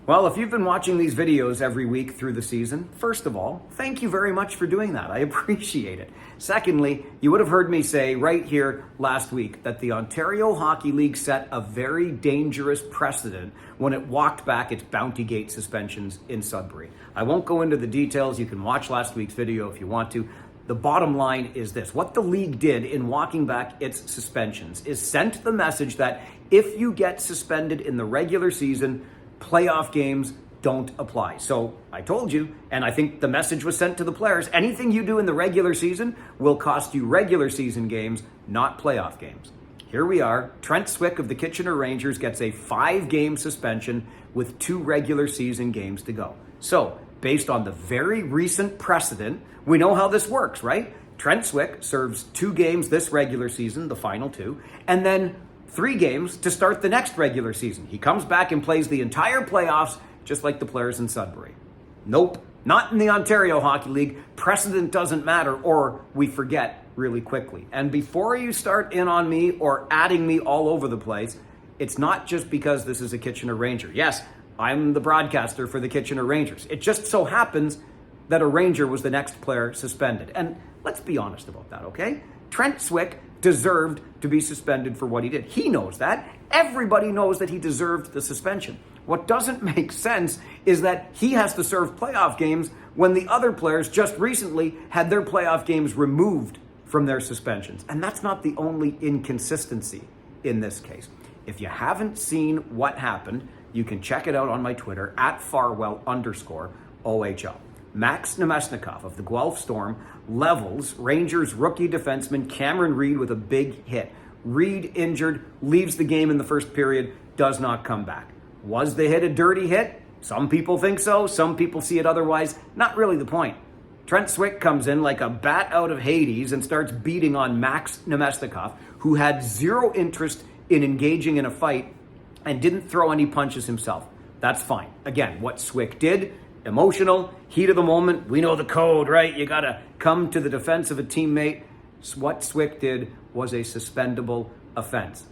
Well, if you've been watching these videos every week through the season, first of all, thank you very much for doing that. I appreciate it. Secondly, you would have heard me say right here last week that the Ontario Hockey League set a very dangerous precedent when it walked back its Bounty Gate suspensions in Sudbury. I won't go into the details. You can watch last week's video if you want to. The bottom line is this. What the league did in walking back its suspensions is sent the message that if you get suspended in the regular season, playoff games don't apply. So I told you, and I think the message was sent to the players, anything you do in the regular season will cost you regular season games, not playoff games. Here we are. Trent Swick of the Kitchener Rangers gets a 5-game suspension with 2 regular season games to go. So based on the very recent precedent, we know how this works, right? Trent Swick serves 2 games this regular season, the final 2, and then 3 games to start the next regular season. He comes back and plays the entire playoffs just like the players in Sudbury. Nope, not in the Ontario Hockey League. Precedent doesn't matter, or we forget really quickly. And before you start in on me or adding me all over the place, it's not just because this is a Kitchener Ranger. Yes, I'm the broadcaster for the Kitchener Rangers. It just so happens that a Ranger was the next player suspended. And let's be honest about that, okay? Trent Swick deserved to be suspended for what he did. He knows that. Everybody knows that he deserved the suspension. What doesn't make sense is that he has to serve playoff games when the other players just recently had their playoff games removed from their suspensions. And that's not the only inconsistency in this case. If you haven't seen what happened, you can check it out on my Twitter at Farwell_OHL. Max Nemesnikov of the Guelph Storm levels Rangers rookie defenseman Cameron Reid with a big hit. Reid injured, leaves the game in the first period, does not come back. Was the hit a dirty hit? Some people think so. Some people see it otherwise. Not really the point. Trent Swick comes in like a bat out of Hades and starts beating on Max Nemesnikov, who had zero interest in engaging in a fight and didn't throw any punches himself. That's fine. Again, what Swick did, emotional, heat of the moment. We know the code, right? You got to come to the defense of a teammate. What Swick did was a suspendable offense.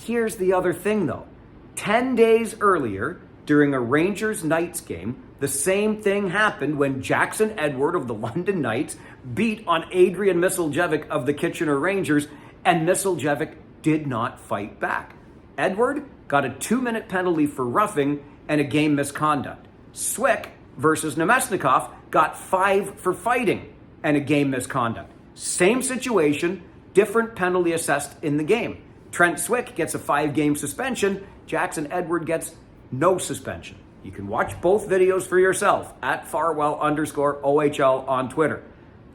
Here's the other thing, though. 10 days earlier, during a Rangers-Knights game, the same thing happened when Jackson Edward of the London Knights beat on Adrian Misiljevic of the Kitchener Rangers, and Misiljevic did not fight back. Edward got a 2-minute penalty for roughing and a game misconduct. Swick versus Nemesnikov got 5 for fighting and a game misconduct. Same situation, different penalty assessed in the game. Trent Swick gets a 5-game suspension. Jackson Edward gets no suspension. You can watch both videos for yourself at Farwell_OHL on Twitter.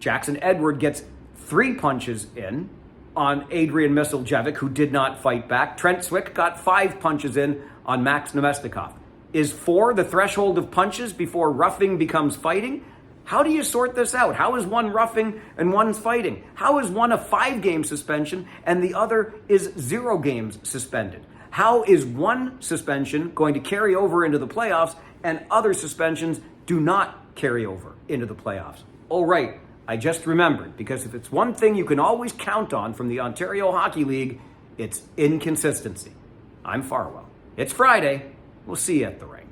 Jackson Edward gets 3 punches in on Adrian Misiljevic, who did not fight back. Trent Swick got 5 punches in on Max Nemesnikov. Is 4 the threshold of punches before roughing becomes fighting? How do you sort this out? How is one roughing and one's fighting? How is one a 5-game suspension and the other is 0 games suspended? How is one suspension going to carry over into the playoffs and other suspensions do not carry over into the playoffs? Oh, right. I just remembered, because if it's one thing you can always count on from the Ontario Hockey League, it's inconsistency. I'm Farwell. It's Friday. We'll see you at the rink.